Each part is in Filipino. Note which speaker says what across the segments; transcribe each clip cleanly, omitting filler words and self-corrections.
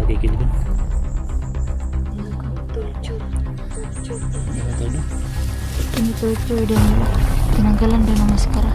Speaker 1: lagi Kelvin.
Speaker 2: Ini torture dan tinanggalan daw ng maskara.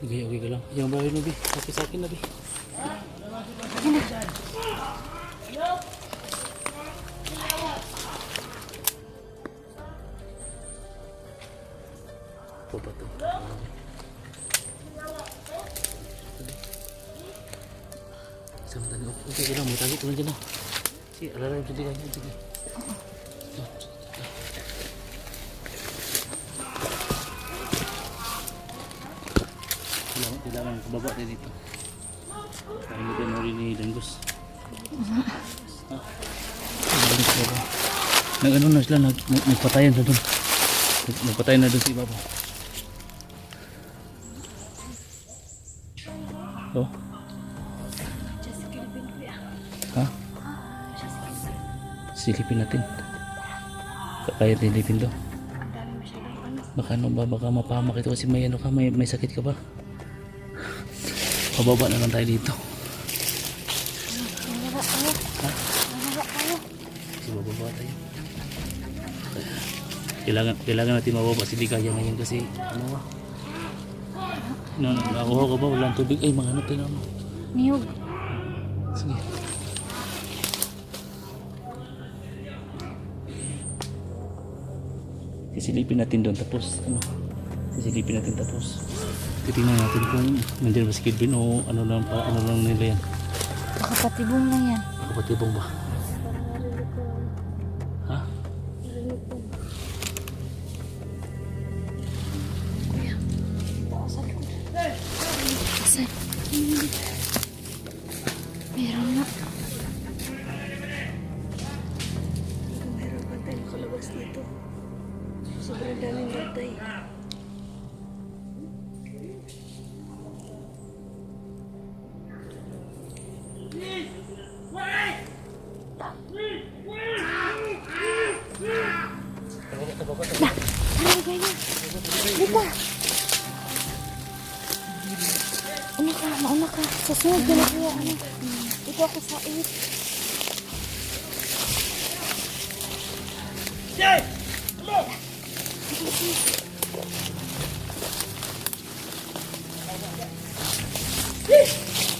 Speaker 1: Okay ka lang. Yang bahay na, Bi. Sakit sa akin na, Bi. Apa ba ito? Samantala, okay ka lang. Matali ko lang dyan, sige, alalay ko dyan. Sige. Kailangan kababa tayo dito. Para hindi tayo muli ni Dangus. Nag-ano na sila, nagpatayan na doon. Nagpatayan na doon si Baba. Oh? Ha? Silipin natin. Kaya silipin to. Baka ano ba, baka mapahamak ito kasi may ano ka, may sakit ka ba? Pababa na lang tayo dito. Ha? Kasi bababa tayo. Kailangan natin mababa si Ligaya ngayon kasi ano ba? Nakuha ka ba? Walang tubig. Ay, mga ano tayo naman.
Speaker 2: Niyog.
Speaker 1: Sige. Sisilipin natin doon tapos ano? Sisilipin natin tapos titingnan natin kung nandiyan ba si Kelvin o ano lang nila yan.
Speaker 2: Nakapatibong lang yan.
Speaker 1: Nakapatibong ba? Ha?
Speaker 2: Asan? Meron na.
Speaker 3: Meron pa tayo nakalabas dito. Sobrang daming bantay.
Speaker 2: Mauna ka. Sa sunod ka na kuya. Ito ako sa 8.
Speaker 4: Yay! Hello!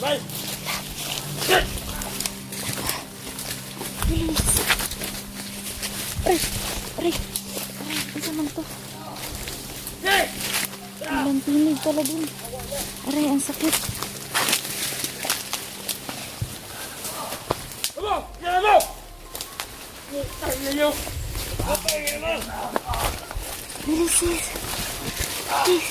Speaker 4: Bye!
Speaker 2: Bilis. Aray. Aray. Isa man to. Ilang tinig pala dun. Aray, ang sakit.
Speaker 4: Hello! Hello! Hello!
Speaker 2: Bilis, sis. Sis.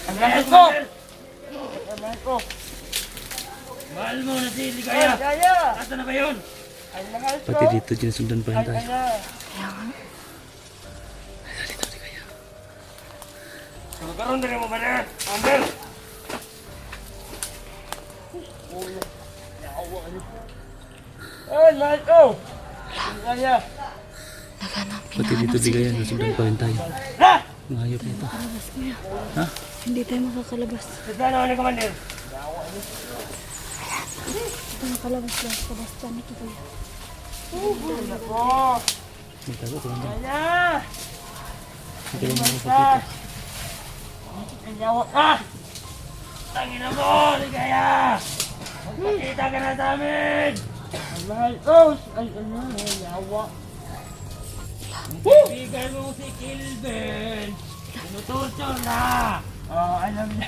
Speaker 4: Ang ko! Mahal mo na si Ligaya.
Speaker 3: Ligaya!
Speaker 4: Asa na ba yun?
Speaker 3: Ang mahal ko.
Speaker 1: Pati dito sinusundan pa rin
Speaker 3: Ay,
Speaker 1: tayo.
Speaker 3: ay, na.
Speaker 1: Dito, di kaya.
Speaker 4: Magkaroon na rin mo ba na? Amber!
Speaker 3: Ay, mahal ko. Ligaya.
Speaker 2: Naghanap.
Speaker 1: Pati dito di kaya sinusundan pa rin tayo.
Speaker 4: Ha!
Speaker 1: Ang hayop nito.
Speaker 2: Kalabas kuya.
Speaker 1: Ha?
Speaker 2: Hindi tayo makakalabas.
Speaker 4: Saan ako ni Commander?
Speaker 2: Ito makalabas lang sa Sebastian ito kuya.
Speaker 3: Ako.
Speaker 1: May tago ko lang.
Speaker 3: Ligaya.
Speaker 1: Ito lang ako sa dito.
Speaker 3: Ang yawa ka.
Speaker 4: Tangin na mo, Ligaya! Magpakita ka na sa amin!
Speaker 3: Ang mahal ko. Ay, ano, ang yawa.
Speaker 4: Bigay mo si Kilben! Tinutorture na!
Speaker 3: Oh, alam na.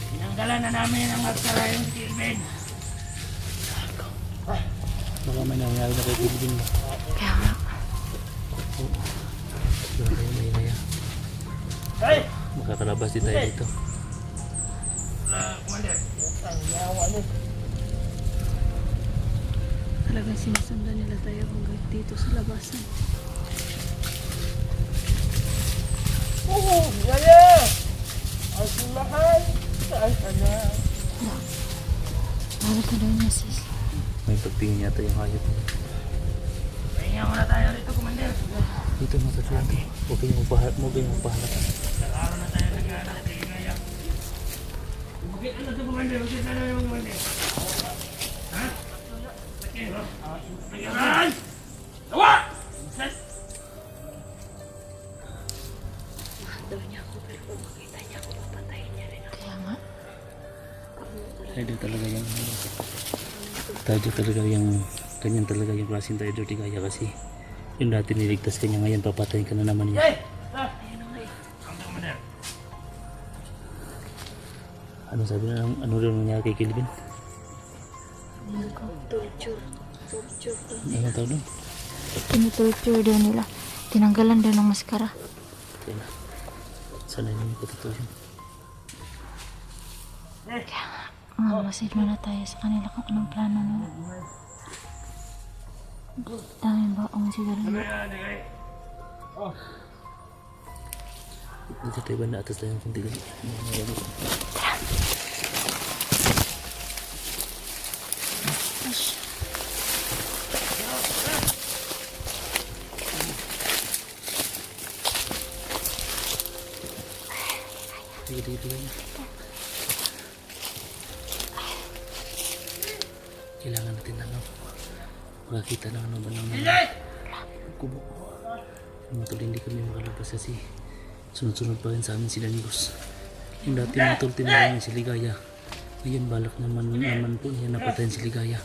Speaker 4: Tinanggalan na namin ang magsara yung si Kilben!
Speaker 1: Baka may nangyari na kay Kilvin ba?
Speaker 2: Kaya nga.
Speaker 1: Baka kayo may kaya.
Speaker 4: Hey!
Speaker 1: Makakalabas din tayo dito.
Speaker 4: Commander!
Speaker 3: Ang yawa na.
Speaker 2: Talagang sinusundan nila tayo hanggang dito sa labasan.
Speaker 3: Ligaya. Ang mahal. Ay, ano.
Speaker 2: Mahal ka daw niya sis.
Speaker 1: May pagtingin yata yung hayop.
Speaker 4: Pahinga muna tayo rito, Commander!
Speaker 1: Dito matatuwa ito. Huwag kayong magpahalap.
Speaker 4: Nag-aaral na tayo nag-aaral kay Ligaya. Bakit ano ito, Commander? Bakit ano yung Commander? Ha? Bakit? Nag-aaral! Tawa! Set!
Speaker 2: Daw niya ako pero kung makita niya ako papatayin niya rin ako. Kaya nga.
Speaker 1: Tayo talaga yung tayo talaga yung ganyan talaga yung klaseng tayo di kaya kasi yung dati niligtas kanya ngayon papatayin ka na naman niya.
Speaker 4: Hey!
Speaker 2: Ayun na nga eh.
Speaker 4: Ang Commander!
Speaker 1: Ano sabi na ano rin nangyari kay Kilvin?
Speaker 2: Torture. Torture daw.
Speaker 1: Ano tawag doon?
Speaker 2: Tinitorture daw nila. Tinanggalan daw ng maskara.
Speaker 1: Kaya na. Sana yun yung patotoo yun.
Speaker 2: Masid muna tayo sa kanila kung anong plano nila. Daming baong siguro.
Speaker 4: Ayan, Ligaya!
Speaker 1: Dito tayo banda atas tayo ng kunti kasi. Dito lang. Kailangan natin ano makakita ng ano ba ng kubo. Matol hindi kami makalabas kasi sunod-sunod pa rin sa amin sila Nigos. Yung dati matol tinawag si Ligaya. Ngayon balak naman po niya napatayin si Ligaya.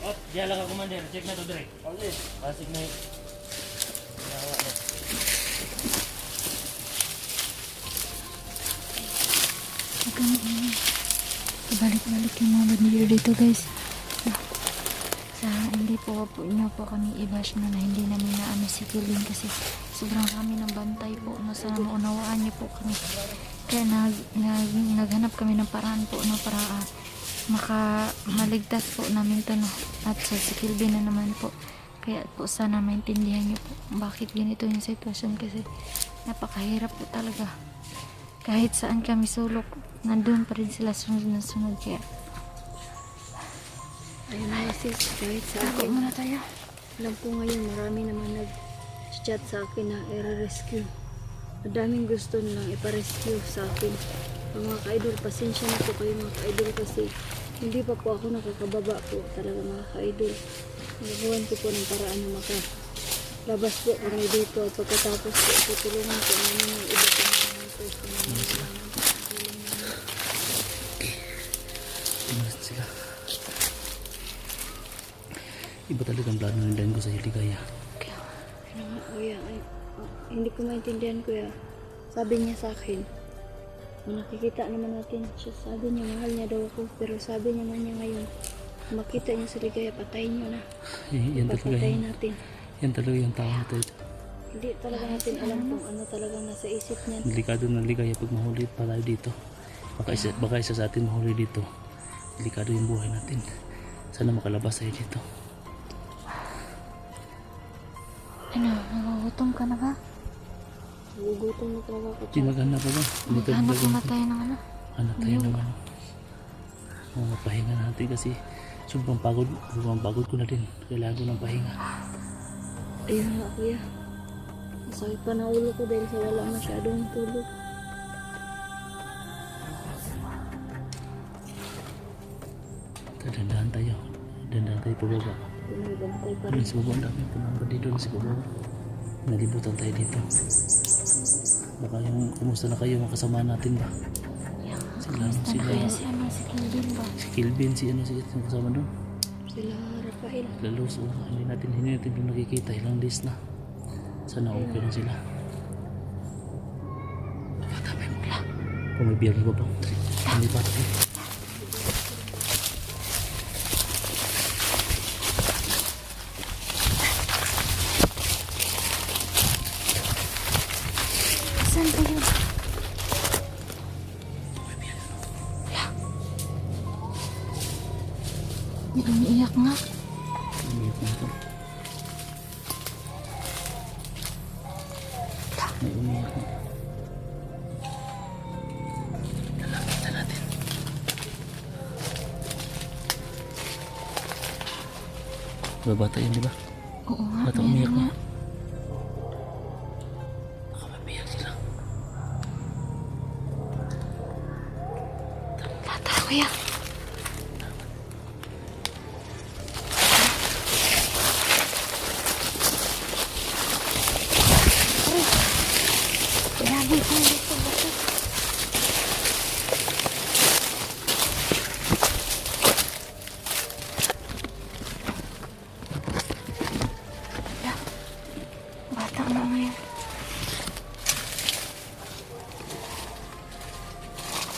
Speaker 4: Oh, diyan lang ka, Commander. Check na to, Dre.
Speaker 3: Okay.
Speaker 4: Pasig na yun.
Speaker 2: Huwag kang ingay. Ibalik-balik yung mga bandido dito guys. Sa hindi po niyo po kami i-bash na hindi namin naano si Kilvin kasi sobrang kami ng bantay po. Sana maunawaan niyo po kami. Kaya naghanap kami ng paraan po no, para maligtas po namin to no. At sa si Kilvin na naman po. Kaya po sana maintindihan niyo po bakit ganito yung sitwasyon kasi napakahirap po talaga. Kahit saan kami sulok, nandun pa rin sila sunod na sunod kaya.
Speaker 5: Ayun na sis, kahit sa
Speaker 2: Ako
Speaker 5: akin.
Speaker 2: muna tayo.
Speaker 5: Alam ko ngayon marami naman nag-chat sa akin na i-rescue. Madaming gusto nilang ipa-rescue sa akin. Mga ka-idol, pasensya na po kayo mga ka-idol kasi hindi pa po ako nakakababa po talaga mga ka-idol. Nagawan ko po ng paraan na makalabas po kami dito at pagkatapos po tutulungan po namin yung iba po mga hunters na nangangailangan po ng tulong namin.
Speaker 1: Tumalas sila. Iba talaga ang plano ng Dango sa Ligaya.
Speaker 5: Ano nga kuya, hindi ko maintindihan kuya. Sabi niya sa akin, nakikita naman natin siya, sabi niya mahal niya daw ako, pero sabi naman niya ngayon, makita niya sa Ligaya, patayin niyo na.
Speaker 1: Yan talaga
Speaker 5: Papatayin
Speaker 1: yan.
Speaker 5: natin.
Speaker 1: Yan talaga yung tao na tayo.
Speaker 5: Hindi talaga natin alam kung ano talaga nasa isip niya.
Speaker 1: Delikado na ligaya pag mahuli pa tayo dito. Baka isa sa atin mahuli dito. Delikado yung buhay natin. Sana makalabas tayo dito.
Speaker 2: Ano, nagugutom ka na ba?
Speaker 5: Gugutom na talaga ako.
Speaker 1: Kinagana pa ba?
Speaker 2: Maghanap muna tayo ng ano.
Speaker 1: Hanap tayo ng ano. Mga pahinga natin kasi sobrang pagod ko na din. Kailangan ko ng pahinga.
Speaker 5: Ayun nga kuya. Masakit pa na ulo ko dahil sa wala masyadong tulog.
Speaker 1: Dandahan tayo. Dandahan tayo pababa.
Speaker 5: Bumibantay pa
Speaker 1: Doon
Speaker 5: rin.
Speaker 1: sa baba, ang dami punang pa dito sa baba. Nalibutan tayo dito. Baka yung kumusta na kayo mga kasama natin ba? Sila
Speaker 2: Kaya si ano, si Kilvin ba?
Speaker 1: si Kilvin, si ano si yung kasama doon.
Speaker 5: Sila Rafael.
Speaker 1: Lalo so hindi natin yung nakikita ilang days na. Sana okay na sila. Bata may mula. Kung may biyag ba ba? May bata eh.
Speaker 2: Saan ba yun? May umiiyak nga.
Speaker 1: Umiyak na ito. May umiyak na. Lalapit na natin. Bata yun, di ba?
Speaker 2: Oo nga,
Speaker 1: Bata
Speaker 2: meron
Speaker 1: umiyak
Speaker 2: nga.
Speaker 1: na. Baka mabiyak sila.
Speaker 2: Tara, kuya. Grabe ko dito ba? Bata na ngayon.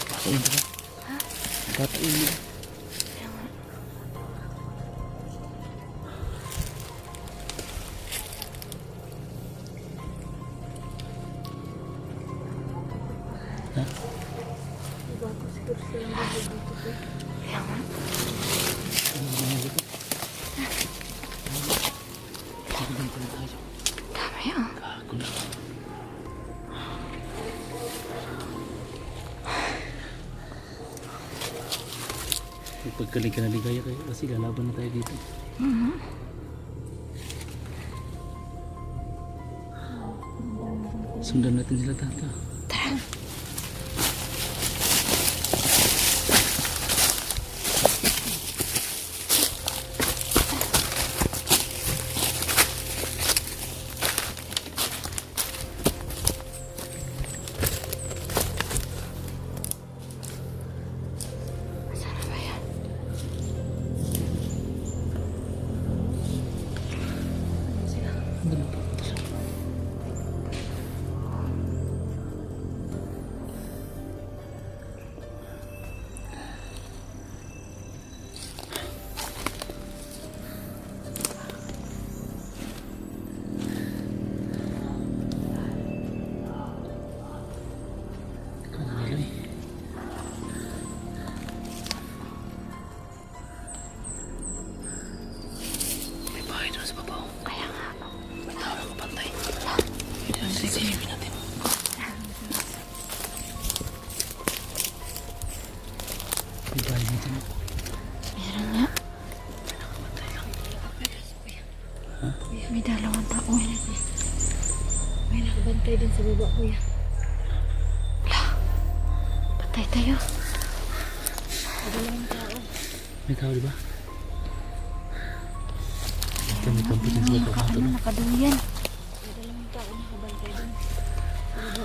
Speaker 1: Bata yun, di ba?
Speaker 2: Ha?
Speaker 1: Bata yun, di ba? Ha?
Speaker 5: Diba ako siguro silang bahay dito kuya.
Speaker 2: Kaya nga.
Speaker 1: Ano ba yung dito? Magandang pala tayo.
Speaker 2: Tama yun.
Speaker 1: Gago na. Pagkalig ka na ligaya kayo kasi lalaban na tayo dito. Sundan natin sila tata.
Speaker 2: Tara. Sana ba yan?
Speaker 1: Ganun pa. Kanilo eh. May bahay doon sa babaw.
Speaker 2: Kaya nga.
Speaker 1: May tao na kapantay. Sige natin. May bahay dito.
Speaker 2: Meron nga. May dalawang tao.
Speaker 5: May nakabantay din sa baba kuya.
Speaker 2: Patay tayo.
Speaker 5: Dalawang tao.
Speaker 1: May tao, di ba? Ito, may kampo din sa baba. Ito, no?
Speaker 2: Nakaduyan.
Speaker 5: May dalawang tao nakabantay din. Sa baba.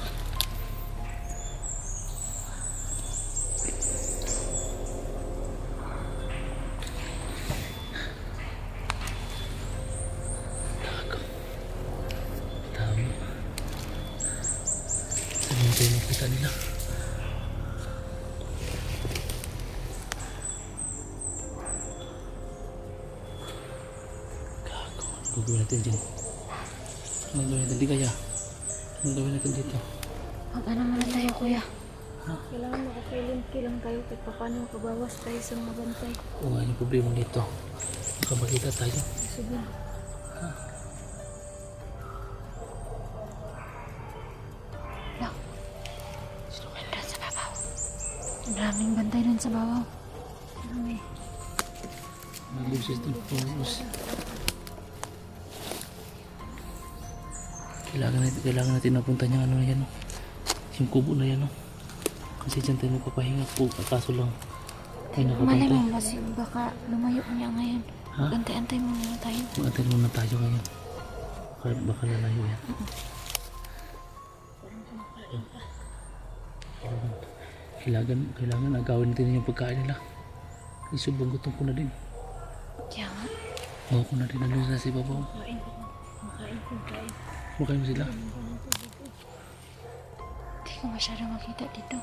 Speaker 1: Tama. Saan yung tayo nakita nila? Gago. Gugawin natin dyan. Anong gawin natin? Di kaya. Anong gawin natin dito?
Speaker 2: Mag-ano muna tayo, kuya.
Speaker 5: Kailangan makakilinti lang tayo kahit paano makabawas tayo sa mga bantay.
Speaker 1: Oo nga, yung problema dito. Baka makita tayo.
Speaker 5: Sige.
Speaker 2: Look. Doon sa babaw. Ang daming bantay doon sa babaw. Marami.
Speaker 1: Malusis din po. Kailangan natin napunta niya ano yan. Yung kubo na yan. Kasi dyan tayo magpapahinga po. Kaso lang. Tayo
Speaker 2: Malay
Speaker 1: nakabantay.
Speaker 2: mo kasi baka lumayo niya ngayon.
Speaker 1: Ha?
Speaker 2: Mag-antay-antay muna tayo.
Speaker 1: Mag-attend muna tayo ngayon. Baka lalayo yan. Kailangan agawin natin yung pagkain nila. Isubang gutom ko na din.
Speaker 2: Kaya nga.
Speaker 1: Bawa ko na rin ano na si Babaw. Makain mo sila.
Speaker 2: Hindi ko masyadong makita dito.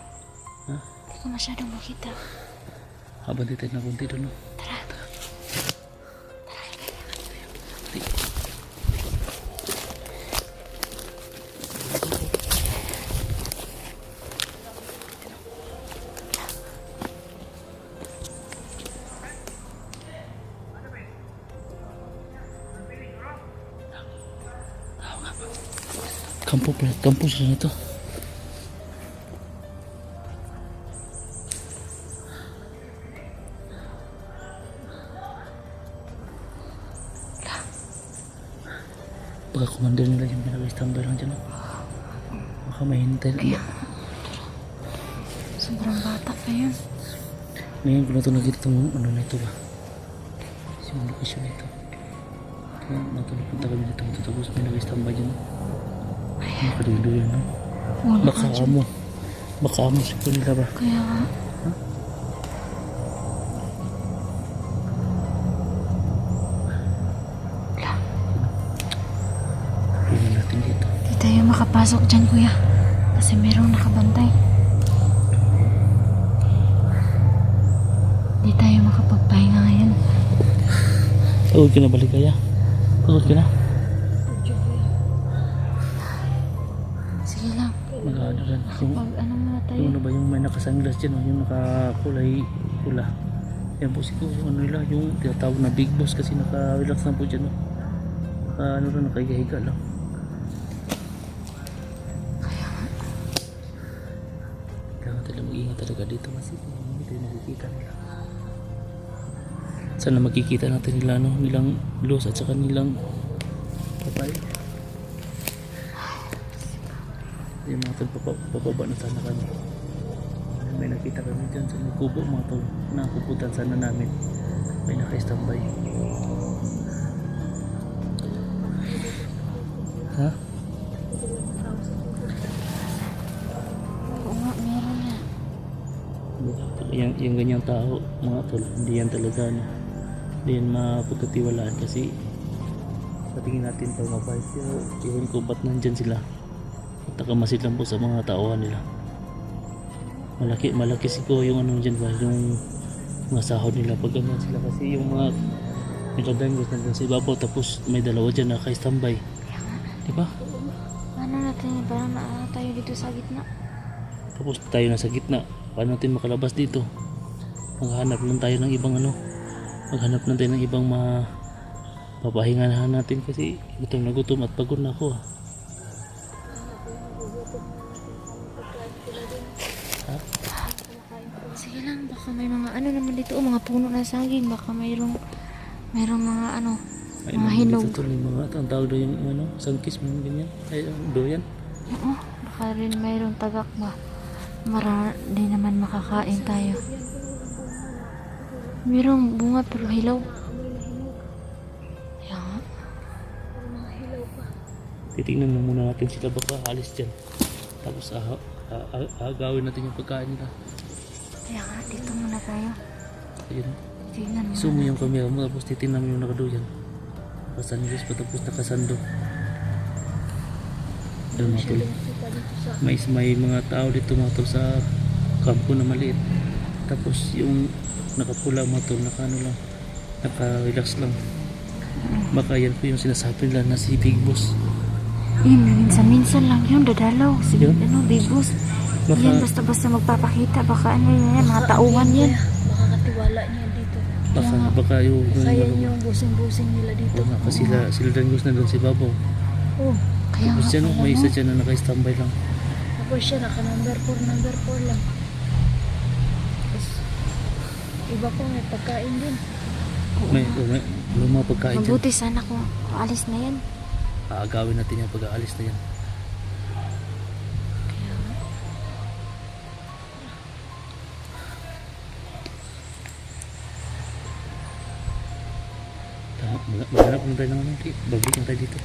Speaker 1: Ha?
Speaker 2: Hindi ko masyadong makita.
Speaker 1: Habang tayo na kunti doon.
Speaker 2: Tara.
Speaker 1: Kampo sila nito. Baka commander nila yung pinag-standby lang dyan. Baka may hintay lang.
Speaker 2: Sobrang bata pa yun.
Speaker 1: Ngayon ko na ito nakita itong ano na ito ba. Yung lokasyon na ito. Kaya natulapunta kami dito. Tapos may nag-standby dyan. Nakalido yun. No?
Speaker 2: Wala
Speaker 1: Baka
Speaker 2: ka dyan.
Speaker 1: amo. Baka amo siguro nila ba.
Speaker 2: Kaya nga.
Speaker 1: Tingnan natin dito.
Speaker 2: Di tayo makapasok dyan, kuya. Kasi merong nakabantay. Di tayo makapagpahinga ngayon.
Speaker 1: Pagod ka na balik kaya? Pagod ka na?
Speaker 2: Sige lang.
Speaker 1: Mag-ano rin. Yung,
Speaker 2: Pag ano muna tayo.
Speaker 1: yung ano ba yung may nakasunglass dyan, yung nakakulay pula. Yan po siguro yung ano nila, yung tinatawag na big boss kasi naka-relax na po dyan. No? Ano rin, nakahiga lang. Kailangan tayo mag-ingat talaga dito kasi hindi tayo nakikita nila. Sana makikita natin nila no, nilang los at saka nilang papay. Yung mga tol, papaba na sana kami. May nakita kami dyan sa may kubo mga tol. Nakuputan sana namin. May naka-standby. Ha?
Speaker 2: Oo nga, meron na.
Speaker 1: Yung ganyang tao mga tol, hindi yan talaga ano, hindi yan mapagkatiwalaan kasi sa tingin natin pag mabait pero iwan ko ba't nandyan sila at nakamasid lang po sa mga tauhan nila. Malaki siguro yung ano dyan ba, yung mga sahod nila pag ganyan sila kasi yung mga nagdangos nandun sa ibabaw tapos may dalawa dyan naka-standby, diba?
Speaker 2: Ano natin, parang naano tayo dito sa gitna.
Speaker 1: Tapos tayo nasa gitna, paano natin makalabas dito? Maghanap lang tayo ng ibang ano, maghanap lang tayo ng ibang papahingahan natin kasi gutom na gutom at pagod na ako.
Speaker 2: Sige lang, baka may mga ano naman dito, mga puno na saging, baka mayroong mga ano,
Speaker 1: Ay,
Speaker 2: mga
Speaker 1: naman
Speaker 2: hinog.
Speaker 1: dito tuloy mga ang tawag doon yung ano, sangkis mga ganyan. Ay, doyan.
Speaker 2: Oo, baka rin mayroong tagak ba. Di naman makakain tayo. Mayroong bunga pero hilaw. Kaya nga.
Speaker 1: Titingnan na muna natin sila baka alis dyan. Tapos agawin natin yung pagkain nila.
Speaker 2: Kaya nga, dito muna tayo.
Speaker 1: Ayun.
Speaker 2: Tingnan mo.
Speaker 1: Zoom mo yung camera mo tapos titingnan mo yung nakadoyan. Nakasandos pa tapos nakasando. Doon mga tol. May mga tao dito mga tol sa kampo na maliit. Tapos yung nakapula mga tol, naka-relax lang. Baka yan po yung sinasabi nila na si Big Boss.
Speaker 2: minsan-minsan lang yun, dadalaw. Sige,
Speaker 1: Yun?
Speaker 2: big boss.
Speaker 1: Baka-
Speaker 2: Yan, basta-basta magpapakita. Baka ano yan, mga tauhan yan.
Speaker 5: Makakatiwala niya dito.
Speaker 1: Baka yung
Speaker 5: Kaya yung busing-busing nila dito.
Speaker 1: Oo nga, kasi sila Danyos na doon si Babaw.
Speaker 5: Oh,
Speaker 2: Kaya
Speaker 1: Tapos
Speaker 2: nga,
Speaker 1: dyan,
Speaker 2: kaya
Speaker 1: may
Speaker 2: nga.
Speaker 1: isa dyan na naka-standby lang.
Speaker 5: tapos siya naka number 4 lang. Tapos, iba po may pagkain din.
Speaker 1: May mga pagkain dyan.
Speaker 2: Mabuti sana kung alis na yan.
Speaker 1: Aagawin natin yung pag-aalis na yan. Tama, maghanap lang tayo ng ano, babalik lang tayo dito.